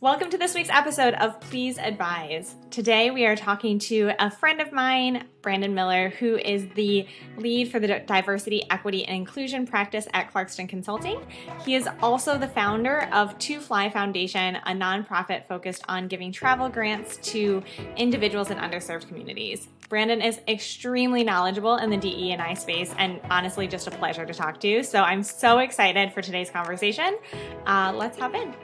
Welcome to this week's episode of Please Advise. Today we are talking to a friend of mine, Brandon Miller, who is the lead for the Diversity, Equity, and Inclusion practice at Clarkston Consulting. He is also the founder of Two Fly Foundation, a nonprofit focused on giving travel grants to individuals in underserved communities. Brandon is extremely knowledgeable in the DE&I space and honestly just a pleasure to talk to. So I'm so excited for today's conversation. Let's hop in.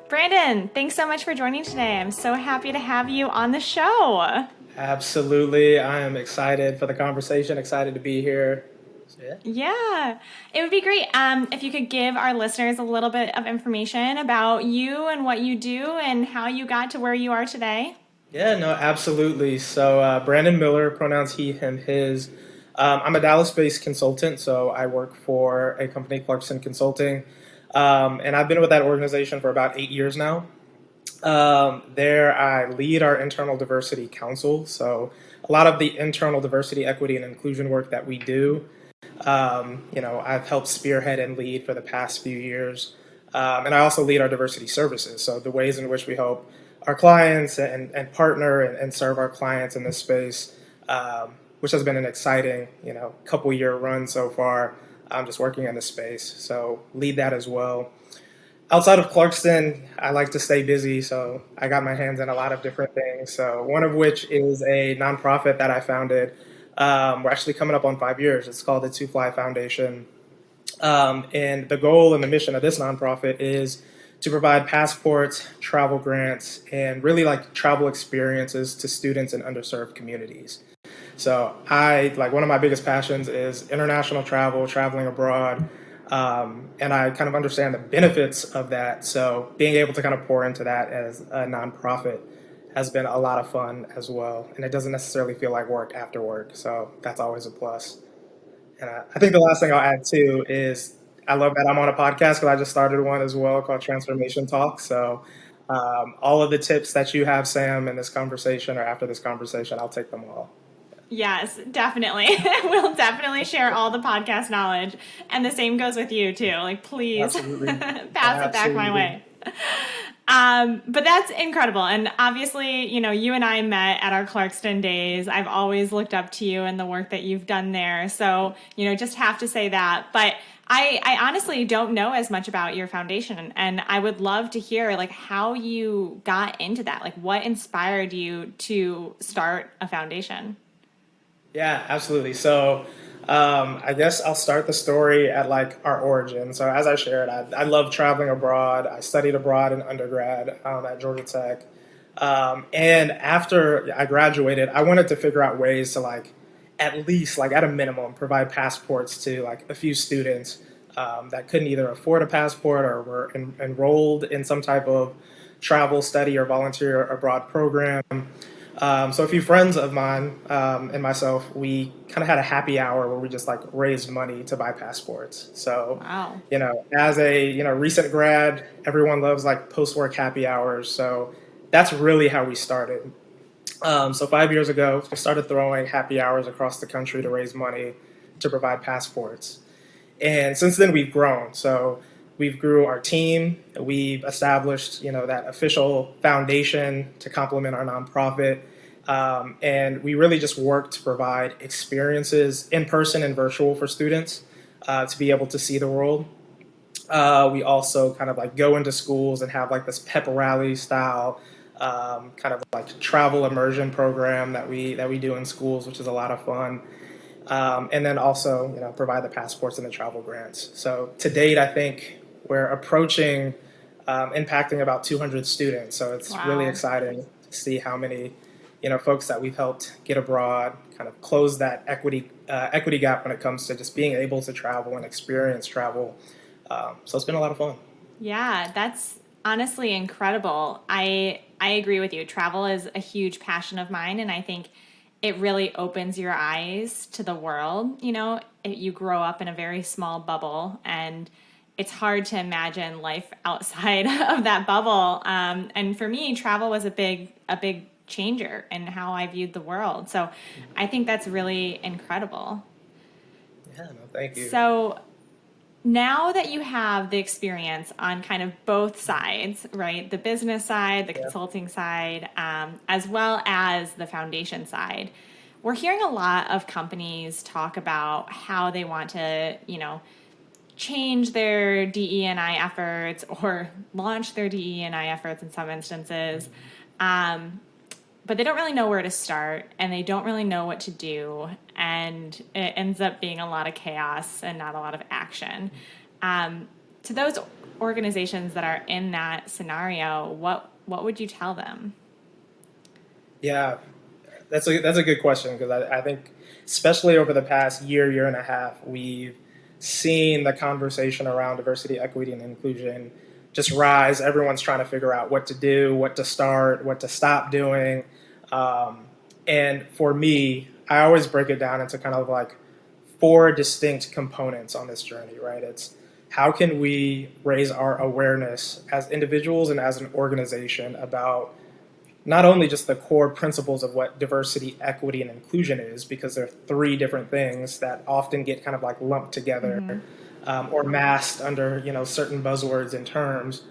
Brandon, thanks so much for joining today. I'm so happy to have you on the show. Absolutely. I am excited for the conversation, excited to be here. Yeah, it would be great if you could give our listeners a little bit of information about you and what you do and how you got to where you are today. Yeah, no, absolutely. So Brandon Miller, pronouns he, him, his. I'm a Dallas-based consultant, so I work for a company, Clarkston Consulting, and I've been with that organization for about 8 years now. There I lead our internal diversity council, so a lot of the internal diversity, equity, and inclusion work that we do, I've helped spearhead and lead for the past few years. And I also lead our diversity services, so the ways in which we help our clients and partner and serve our clients in this space, which has been an exciting, couple year run so far. I'm just working in this space, so lead that as well. Outside of Clarkston, I like to stay busy, so I got my hands in a lot of different things. So one of which is a nonprofit that I founded. We're actually coming up on 5 years. It's called the Two Fly Foundation. And the goal and the mission of this nonprofit is to provide passports, travel grants, and really like travel experiences to students in underserved communities. So one of my biggest passions is international travel, traveling abroad. And I kind of understand the benefits of that. So being able to kind of pour into that as a nonprofit has been a lot of fun as well. And it doesn't necessarily feel like work after work. So that's always a plus. And I think the last thing I'll add too is I love that I'm on a podcast because I just started one as well called Transformation Talk. So all of the tips that you have, Sam, in this conversation or after this conversation, I'll take them all. Yes, definitely. We'll definitely share all the podcast knowledge. And the same goes with you too. Like, please pass it back my way. But that's incredible. And obviously, you and I met at our Clarkston days. I've always looked up to you and the work that you've done there. So, just have to say that. But I honestly don't know as much about your foundation. And I would love to hear like how you got into that. Like what inspired you to start a foundation? Yeah, absolutely. So I guess I'll start the story at like our origin. So as I shared, I love traveling abroad. I studied abroad in undergrad at Georgia Tech. And after I graduated, I wanted to figure out ways to like, at least like at a minimum, provide passports to like a few students that couldn't either afford a passport or were enrolled in some type of travel, study, or volunteer abroad program. So a few friends of mine and myself, we kind of had a happy hour where we just like raised money to buy passports. So, Wow. As a, recent grad, everyone loves like post-work happy hours. So that's really how we started. So 5 years ago, we started throwing happy hours across the country to raise money to provide passports. And since then we've grown. So we've grew our team. We've established, that official foundation to complement our nonprofit. And we really just work to provide experiences in person and virtual for students to be able to see the world. We also kind of like go into schools and have like this pep rally style kind of like travel immersion program that we do in schools, which is a lot of fun. And then also, provide the passports and the travel grants. So to date, I think we're approaching impacting about 200 students. So it's really exciting to see how many, folks that we've helped get abroad, kind of close that equity gap when it comes to just being able to travel and experience travel. So it's been a lot of fun. Yeah, that's honestly incredible. I agree with you. Travel is a huge passion of mine, and I think it really opens your eyes to the world. You grow up in a very small bubble, and it's hard to imagine life outside of that bubble. And for me, travel was a big changer in how I viewed the world. So I think that's really incredible. Yeah, no, thank you. So now that you have the experience on kind of both sides, right? The business side, the consulting side, as well as the foundation side, we're hearing a lot of companies talk about how they want to, change their DE&I efforts or launch their DE&I efforts in some instances. But they don't really know where to start and they don't really know what to do. And it ends up being a lot of chaos and not a lot of action. To those organizations that are in that scenario, what would you tell them? Yeah, that's a good question because I think especially over the past year and a half, we've seen the conversation around diversity, equity, and inclusion just rise. Everyone's trying to figure out what to do, what to start, what to stop doing. And for me, I always break it down into kind of like four distinct components on this journey, right? It's how can we raise our awareness as individuals and as an organization about not only just the core principles of what diversity, equity, and inclusion is, because they're three different things that often get kind of like lumped together or masked under certain buzzwords and terms.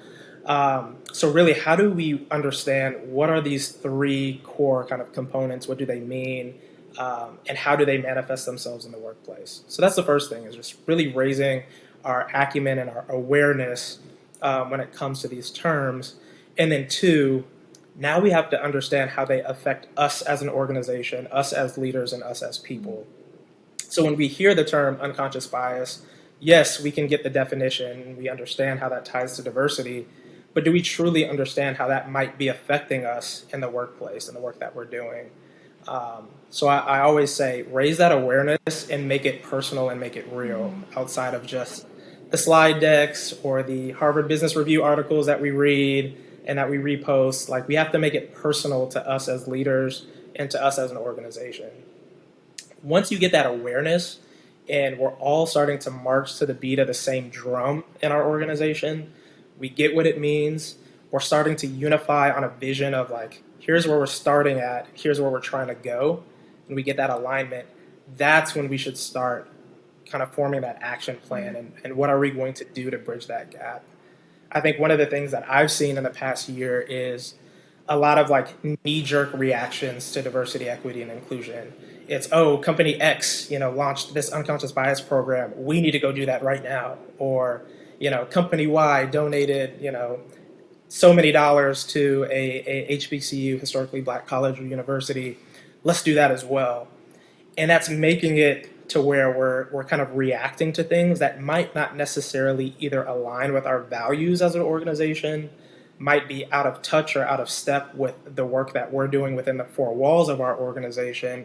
So really, how do we understand what are these three core kind of components? What do they mean? And how do they manifest themselves in the workplace? So that's the first thing, is just really raising our acumen and our awareness when it comes to these terms. And then two, now we have to understand how they affect us as an organization, us as leaders, and us as people. So when we hear the term unconscious bias, yes, we can get the definition, we understand how that ties to diversity, but do we truly understand how that might be affecting us in the workplace and the work that we're doing? So I always say, raise that awareness and make it personal and make it real outside of just the slide decks or the Harvard Business Review articles that we read and that we repost. Like, we have to make it personal to us as leaders and to us as an organization. Once you get that awareness and we're all starting to march to the beat of the same drum in our organization, we get what it means. We're starting to unify on a vision of like, here's where we're starting at, here's where we're trying to go, and we get that alignment. That's when we should start kind of forming that action plan and what are we going to do to bridge that gap. I think one of the things that I've seen in the past year is a lot of like knee-jerk reactions to diversity, equity, and inclusion. It's, oh, company X, launched this unconscious bias program. We need to go do that right now. Or, company Y donated, so many dollars to a HBCU, historically black college or university. Let's do that as well. And that's making it to where we're kind of reacting to things that might not necessarily either align with our values as an organization, might be out of touch or out of step with the work that we're doing within the four walls of our organization,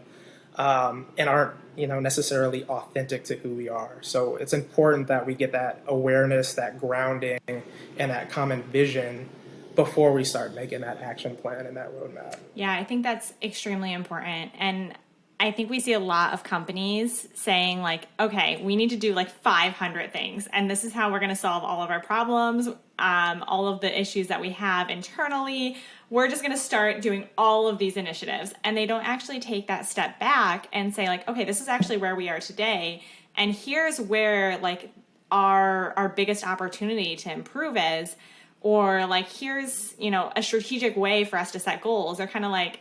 and aren't necessarily authentic to who we are. So it's important that we get that awareness, that grounding, and that common vision before we start making that action plan and that roadmap. Yeah, I think that's extremely important. And I think we see a lot of companies saying like, okay, we need to do like 500 things, and this is how we're going to solve all of our problems, all of the issues that we have internally. We're just going to start doing all of these initiatives. And they don't actually take that step back and say like, okay, this is actually where we are today. And here's where like our biggest opportunity to improve is, or like, here's, a strategic way for us to set goals. They're kind of like,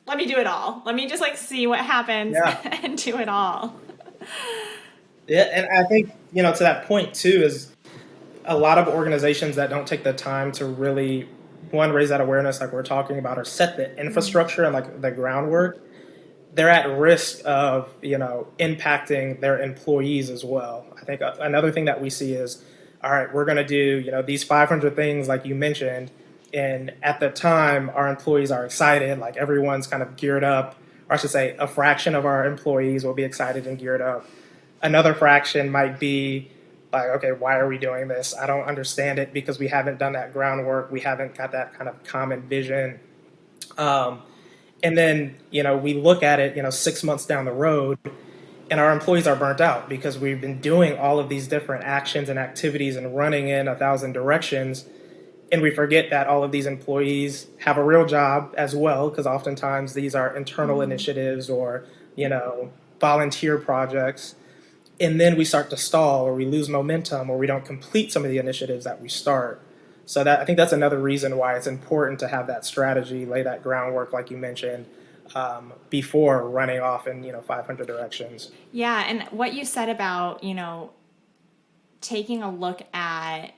let me do it all. Let me just like see what happens and do it all. Yeah, and I think, to that point too, is a lot of organizations that don't take the time to really, one, raise that awareness like we're talking about, or set the infrastructure and like the groundwork, they're at risk of, impacting their employees as well. I think another thing that we see is, all right, we're going to do, these 500 things like you mentioned. And at the time, our employees are excited, like everyone's kind of geared up, or I should say a fraction of our employees will be excited and geared up. Another fraction might be like, okay, why are we doing this? I don't understand it because we haven't done that groundwork. We haven't got that kind of common vision. And then, we look at it, 6 months down the road, and our employees are burnt out because we've been doing all of these different actions and activities and running in 1,000 directions. And we forget that all of these employees have a real job as well, because oftentimes these are internal initiatives or, volunteer projects. and then we start to stall, or we lose momentum, or we don't complete some of the initiatives that we start. So that, I think that's another reason why it's important to have that strategy, lay that groundwork, like you mentioned, before running off in 500 directions. Yeah, and what you said about taking a look at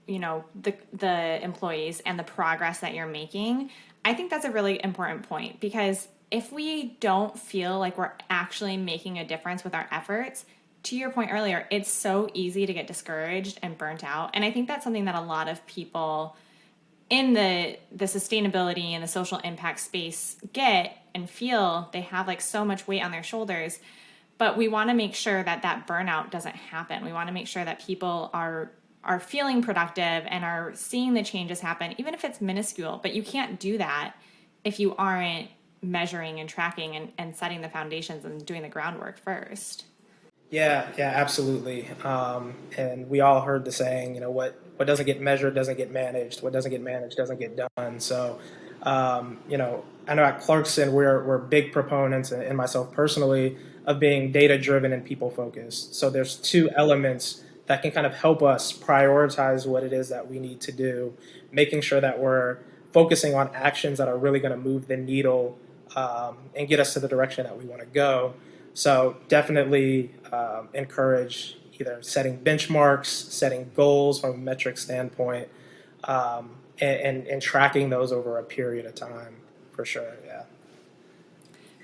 the employees and the progress that you're making, I think that's a really important point, because if we don't feel like we're actually making a difference with our efforts, to your point earlier, it's so easy to get discouraged and burnt out. And I think that's something that a lot of people in the sustainability and the social impact space get and feel. They have like so much weight on their shoulders, but we want to make sure that that burnout doesn't happen. We want to make sure that people are feeling productive and are seeing the changes happen, even if it's minuscule. But you can't do that if you aren't measuring and tracking and setting the foundations and doing the groundwork first. Yeah, absolutely. And we all heard the saying, what doesn't get measured doesn't get managed. What doesn't get managed doesn't get done. So, I know at Clarkson we're big proponents, and myself personally, of being data driven and people focused. So there's two elements that can kind of help us prioritize what it is that we need to do, making sure that we're focusing on actions that are really going to move the needle and get us to the direction that we want to go. So definitely encourage either setting benchmarks, setting goals from a metric standpoint, and tracking those over a period of time, for sure, yeah.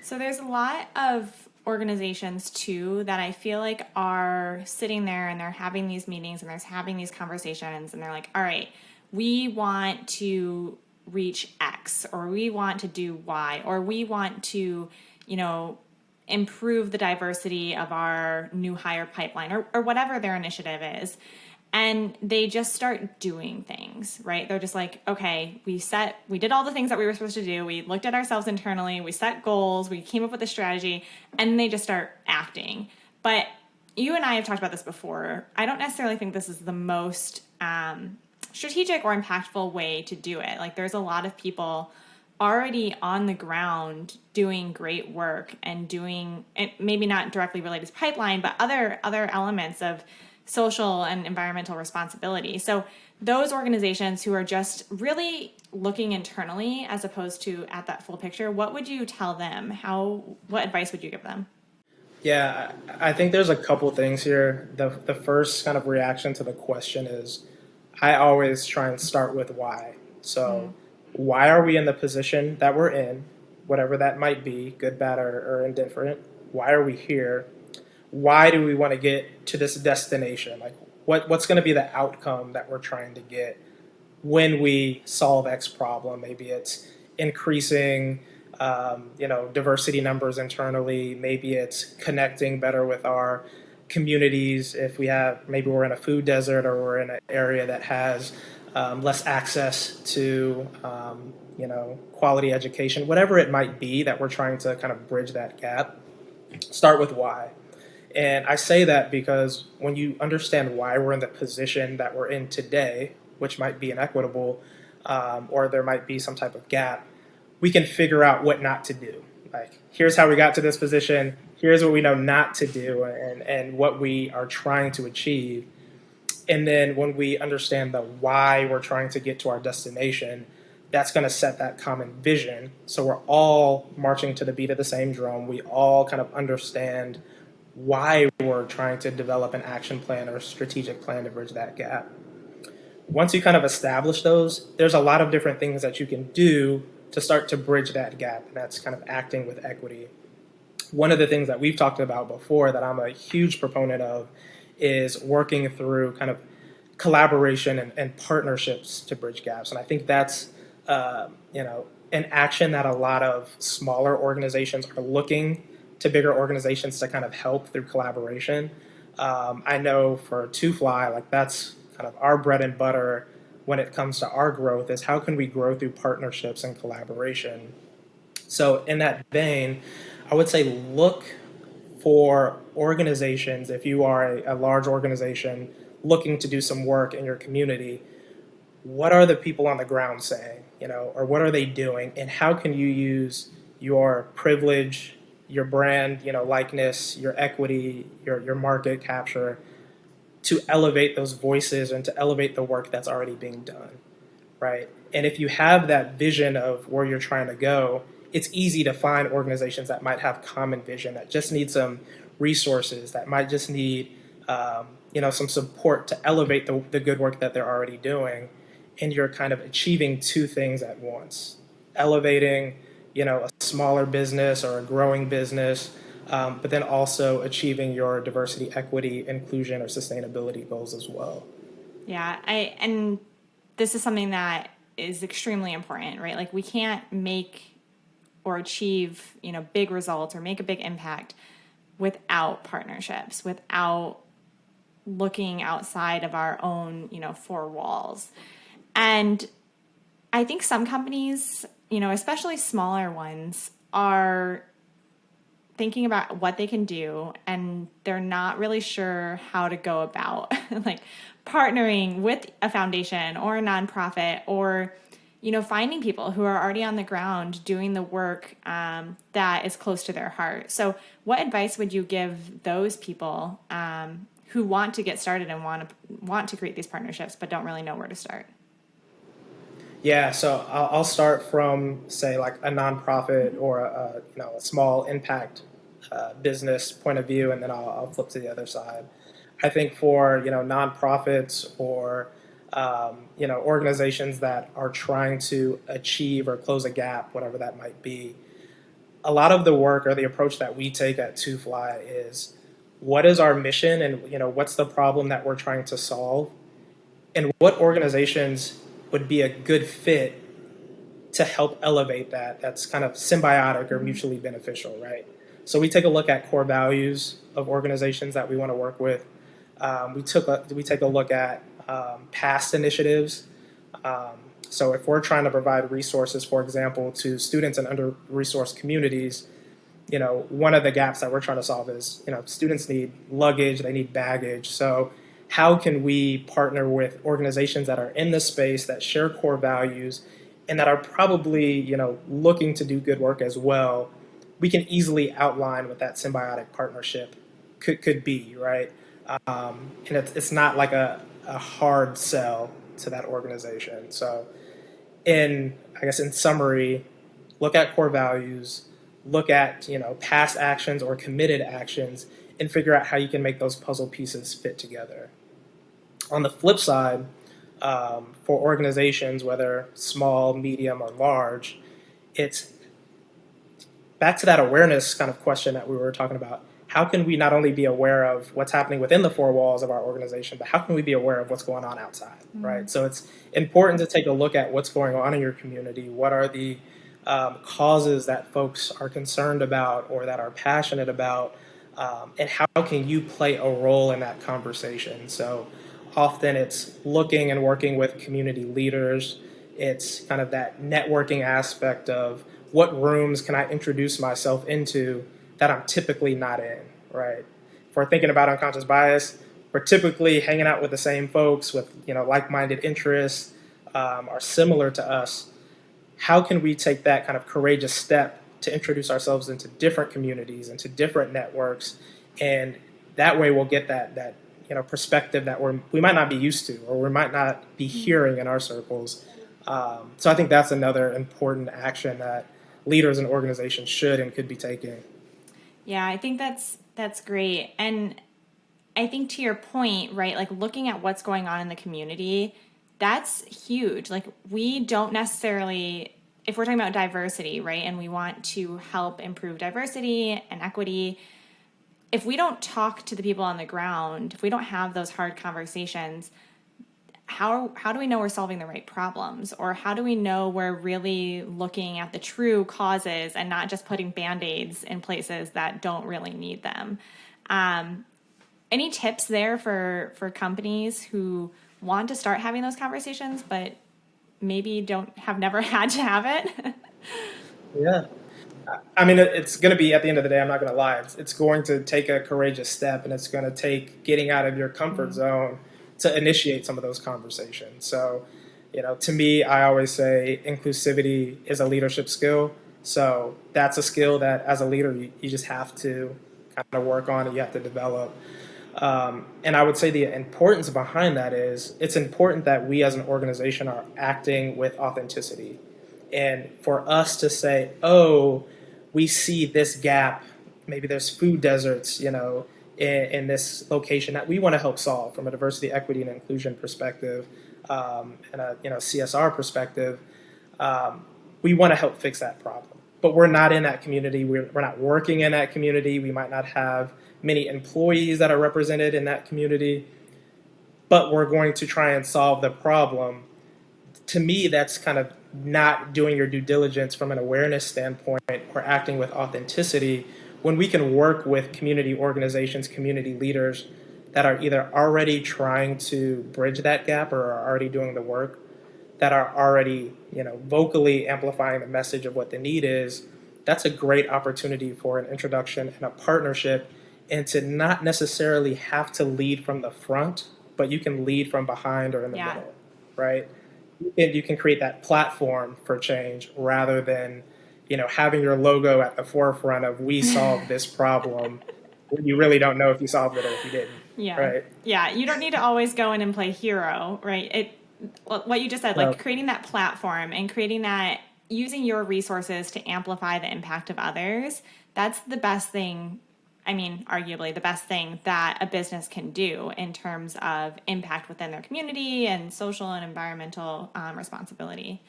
So there's a lot of organizations too that I feel like are sitting there and they're having these meetings and they're having these conversations and they're like, all right, we want to reach X, or we want to do Y, or we want to, improve the diversity of our new hire pipeline, or whatever their initiative is. And they just start doing things, right? They're just like, okay, we did all the things that we were supposed to do. We looked at ourselves internally, we set goals, we came up with a strategy, and they just start acting. But you and I have talked about this before. I don't necessarily think this is the most strategic or impactful way to do it. Like, there's a lot of people already on the ground doing great work and doing, maybe not directly related to pipeline, but other elements of social and environmental responsibility. So those organizations who are just really looking internally as opposed to at that full picture, what would you tell them? What advice would you give them? Yeah, I think there's a couple things here. The first kind of reaction to the question is, I always try and start with why. So why are we in the position that we're in, whatever that might be, good, bad, or indifferent? Why are we here? Why do we want to get to this destination? Like, what's going to be the outcome that we're trying to get when we solve X problem? Maybe it's increasing, diversity numbers internally. Maybe it's connecting better with our communities. If maybe we're in a food desert, or we're in an area that has less access to, quality education, whatever it might be that we're trying to kind of bridge that gap, start with why. And I say that because when you understand why we're in the position that we're in today, which might be inequitable, or there might be some type of gap, we can figure out what not to do. Like, here's how we got to this position, here's what we know not to do, and what we are trying to achieve. And then when we understand the why we're trying to get to our destination, that's going to set that common vision. So we're all marching to the beat of the same drum. We all kind of understand why we're trying to develop an action plan or a strategic plan to bridge that gap. Once you kind of establish those, there's a lot of different things that you can do to start to bridge that gap, and that's kind of acting with equity. One of the things that we've talked about before that I'm a huge proponent of is working through kind of collaboration and partnerships to bridge gaps. And I think that's, an action that a lot of smaller organizations are looking to bigger organizations to kind of help through collaboration. I know for Two Fly, like, that's kind of our bread and butter when it comes to our growth, is how can we grow through partnerships and collaboration. So in that vein, I would say look for organizations. If you are a large organization looking to do some work in your community, what are the people on the ground saying, or what are they doing, and how can you use your privilege, your brand, likeness, your equity, your market capture, to elevate those voices and to elevate the work that's already being done, right? And if you have that vision of where you're trying to go, it's easy to find organizations that might have common vision, that just need some resources, that might just need some support to elevate the good work that they're already doing. And you're kind of achieving two things at once: elevating a smaller business or a growing business, but then also achieving your diversity, equity, inclusion, or sustainability goals as well. Yeah, and this is something that is extremely important, right? Like we can't make or achieve, big results or make a big impact without partnerships, without looking outside of our own, four walls. And I think some companies, especially smaller ones, are thinking about what they can do and they're not really sure how to go about like partnering with a foundation or a nonprofit, or finding people who are already on the ground doing the work that is close to their heart. So what advice would you give those people who want to get started and want to create these partnerships but don't really know where to start? Yeah, so I'll start from, say, like a nonprofit or a small impact business point of view, and then I'll flip to the other side. I think for nonprofits or organizations that are trying to achieve or close a gap, whatever that might be, a lot of the work or the approach that we take at Two Fly is, what is our mission, and what's the problem that we're trying to solve, and what organizations would be a good fit to help elevate that. That's kind of symbiotic or mutually beneficial, right? So we take a look at core values of organizations that we want to work with. We take a look at past initiatives. So if we're trying to provide resources, for example, to students in under-resourced communities, one of the gaps that we're trying to solve is, students need luggage, they need baggage. So how can we partner with organizations that are in the space, that share core values, and that are probably, looking to do good work as well? We can easily outline what that symbiotic partnership could be, right? And it's not like a hard sell to that organization. So in summary, look at core values, look at, past actions or committed actions, and figure out how you can make those puzzle pieces fit together. On the flip side, for organizations, whether small, medium, or large, it's back to that awareness kind of question that we were talking about. How can we not only be aware of what's happening within the four walls of our organization, but how can we be aware of what's going on outside, right? So it's important to take a look at what's going on in your community. What are the causes that folks are concerned about or that are passionate about, and how can you play a role in that conversation? So often it's looking and working with community leaders. It's kind of that networking aspect of, what rooms can I introduce myself into that I'm typically not in, right? If we're thinking about unconscious bias, we're typically hanging out with the same folks with like-minded interests, are similar to us. How can we take that kind of courageous step to introduce ourselves into different communities, into different networks, and that way we'll get that perspective that we might not be used to, or we might not be hearing in our circles. So I think that's another important action that leaders and organizations should and could be taking. Yeah, I think that's great. And I think to your point, right, like looking at what's going on in the community, that's huge. Like we don't necessarily, if we're talking about diversity, right, and we want to help improve diversity and equity, if we don't talk to the people on the ground, if we don't have those hard conversations, how do we know we're solving the right problems? Or how do we know we're really looking at the true causes and not just putting Band-Aids in places that don't really need them? Any tips there for companies who want to start having those conversations, but maybe have never had to have it? Yeah. I mean, it's going to be, at the end of the day, I'm not going to lie, it's going to take a courageous step, and it's going to take getting out of your comfort zone to initiate some of those conversations. So, to me, I always say inclusivity is a leadership skill. So that's a skill that as a leader, you just have to kind of work on and you have to develop. And I would say the importance behind that is it's important that we as an organization are acting with authenticity. And for us to say, oh, we see this gap, maybe there's food deserts, in this location that we want to help solve from a diversity, equity, and inclusion perspective, and a CSR perspective. We want to help fix that problem. But we're not in that community. We're not working in that community. We might not have many employees that are represented in that community, but we're going to try and solve the problem. To me, that's kind of not doing your due diligence from an awareness standpoint or acting with authenticity when we can work with community organizations, community leaders that are either already trying to bridge that gap or are already doing the work, that are already, vocally amplifying the message of what the need is. That's a great opportunity for an introduction and a partnership, and to not necessarily have to lead from the front, but you can lead from behind or in the middle, right? You can create that platform for change rather than, having your logo at the forefront of we solved this problem. You really don't know if you solved it or if you didn't. Yeah. Right. Yeah. You don't need to always go in and play hero, right? What you just said, like creating that platform and creating that, using your resources to amplify the impact of others. That's the best thing. I mean, arguably the best thing that a business can do in terms of impact within their community and social and environmental responsibility.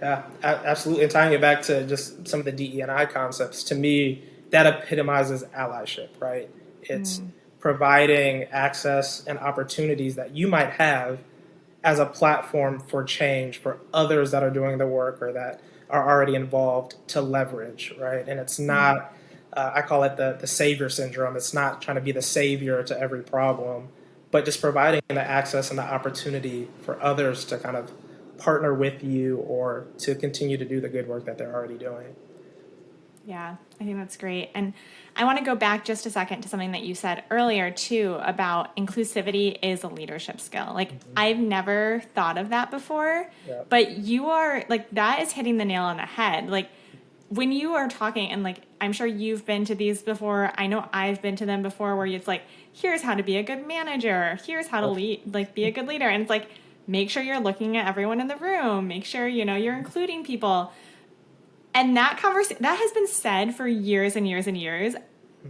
Yeah, absolutely. And tying it back to just some of the DE&I concepts, to me, that epitomizes allyship, right? It's providing access and opportunities that you might have as a platform for change for others that are doing the work or that are already involved to leverage, right? And it's not, I call it the savior syndrome. It's not trying to be the savior to every problem, but just providing the access and the opportunity for others to kind of partner with you or to continue to do the good work that they're already doing. Yeah, I think that's great. And I want to go back just a second to something that you said earlier too about inclusivity is a leadership skill. Like I've never thought of that before, but you are like, that is hitting the nail on the head. Like when you are talking, and like, I'm sure you've been to these before. I know I've been to them before where it's like, here's how to be a good manager. Here's how to lead, like be a good leader. And it's like, make sure you're looking at everyone in the room. Make sure, you're including people. And that has been said for years and years and years.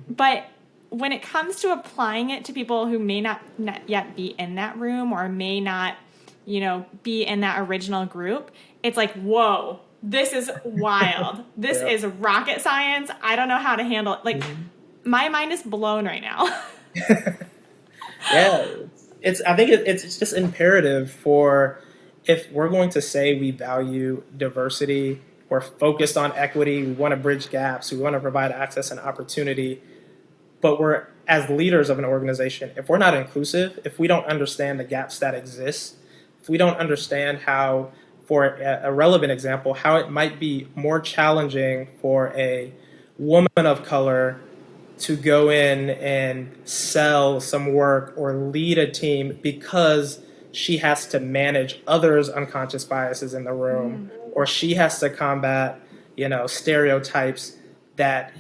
But when it comes to applying it to people who may not yet be in that room or may not, be in that original group, it's like, whoa, this is wild. This is rocket science. I don't know how to handle it. Like, my mind is blown right now. Yeah, I think it's just imperative for, if we're going to say we value diversity, we're focused on equity, we want to bridge gaps, we want to provide access and opportunity, but we're, as leaders of an organization, if we're not inclusive, if we don't understand the gaps that exist, if we don't understand how, for a relevant example, how it might be more challenging for a woman of color to go in and sell some work or lead a team because she has to manage others' unconscious biases in the room, or she has to combat, stereotypes that,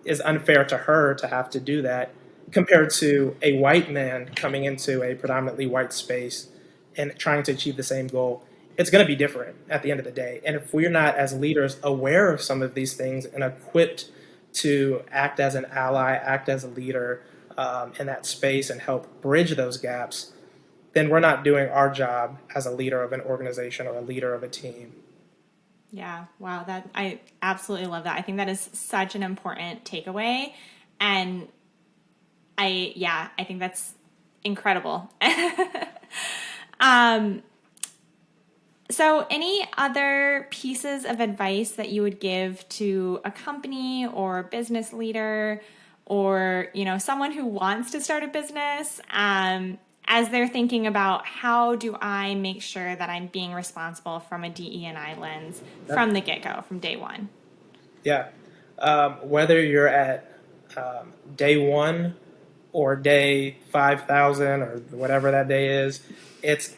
is unfair to her to have to do that, compared to a white man coming into a predominantly white space and trying to achieve the same goal. It's going to be different at the end of the day. And if we're not, as leaders, aware of some of these things and equipped to act as an ally, act as a leader in that space and help bridge those gaps, then we're not doing our job as a leader of an organization or a leader of a team. Yeah, wow, I absolutely love that. I think that is such an important takeaway, and I think that's incredible. So any other pieces of advice that you would give to a company or a business leader or, someone who wants to start a business, as they're thinking about how do I make sure that I'm being responsible from a DE&I lens from the get-go, from day one? Yeah. Whether you're at day one or day 5,000 or whatever that day is, it's,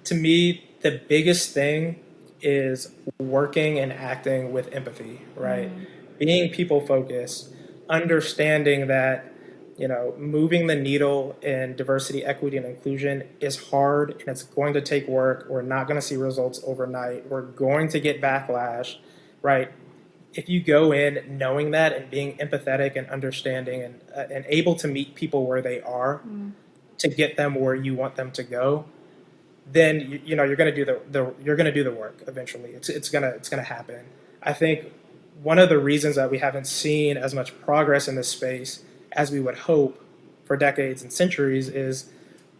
to me, the biggest thing is working and acting with empathy, right? Being people focused, understanding that, moving the needle in diversity, equity, and inclusion is hard and it's going to take work. We're not going to see results overnight. We're going to get backlash, right? If you go in knowing that and being empathetic and understanding and able to meet people where they are to get them where you want them to go, then you're going to do you're going to do the work eventually. It's going to happen. I think one of the reasons that we haven't seen as much progress in this space as we would hope for decades and centuries is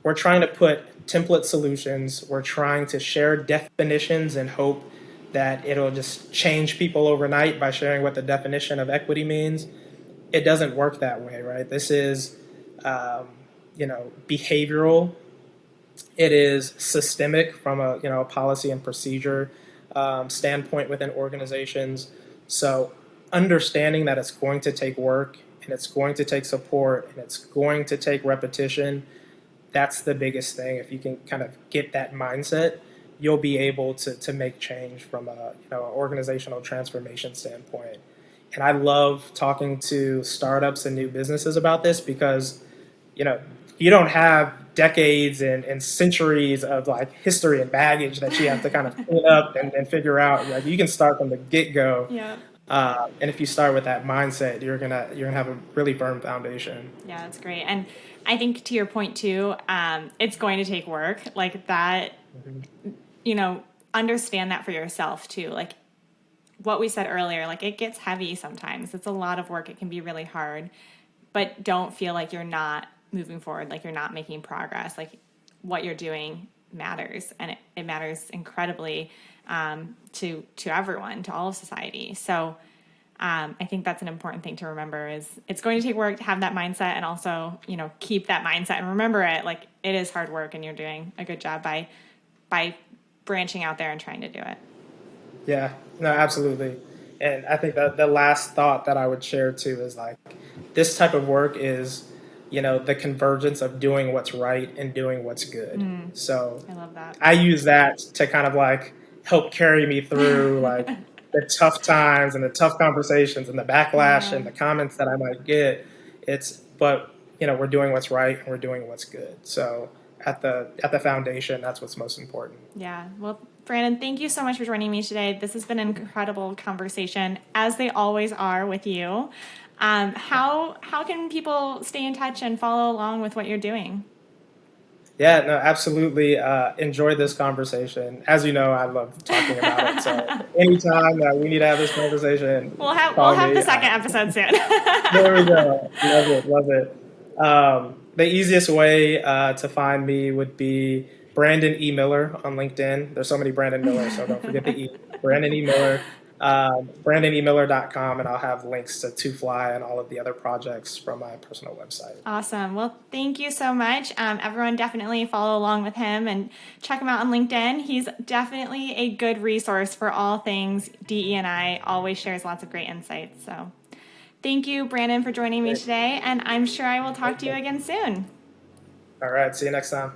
we're trying to put template solutions. We're trying to share definitions and hope that it'll just change people overnight by sharing what the definition of equity means. It doesn't work that way, right? This is, behavioral. It is systemic from a policy and procedure standpoint within organizations. So understanding that it's going to take work and it's going to take support and it's going to take repetition, that's the biggest thing. If you can kind of get that mindset, you'll be able to make change from a organizational transformation standpoint. And I love talking to startups and new businesses about this because, you don't have decades and centuries of like history and baggage that you have to kind of clean up and figure out. Like you can start from the get-go. Yeah. And if you start with that mindset, you're gonna have a really firm foundation. Yeah, that's great. And I think to your point too, it's going to take work like that. Understand that for yourself too. Like what we said earlier, like it gets heavy sometimes. It's a lot of work. It can be really hard, but don't feel like you're not moving forward, like you're not making progress. Like what you're doing matters, and it matters incredibly to everyone, to all of society. So I think that's an important thing to remember is it's going to take work to have that mindset and also, keep that mindset and remember it. Like it is hard work and you're doing a good job by branching out there and trying to do it. Yeah, no, absolutely. And I think that the last thought that I would share too is like this type of work is, the convergence of doing what's right and doing what's good. So I love that. I use that to kind of like help carry me through like the tough times and the tough conversations and the backlash and the comments that I might get. But we're doing what's right and we're doing what's good. So at the foundation, that's what's most important. Yeah. Well, Brandon, thank you so much for joining me today. This has been an incredible conversation, as they always are with you. How can people stay in touch and follow along with what you're doing? Yeah, no, absolutely. Enjoyed this conversation. As you know, I love talking about it. So anytime that we need to have this conversation, we'll have the second episode soon. There we go. Love it. The easiest way to find me would be Brandon E. Miller on LinkedIn. There's so many Brandon Millers, so don't forget the E. Brandon E. Miller. BrandonEMiller.com, and I'll have links to 2Fly and all of the other projects from my personal website. Awesome. Well, thank you so much. Everyone definitely follow along with him and check him out on LinkedIn. He's definitely a good resource for all things DE&I, always shares lots of great insights. So thank you, Brandon, for joining me today, and I'm sure I will talk to you again soon. All right. See you next time.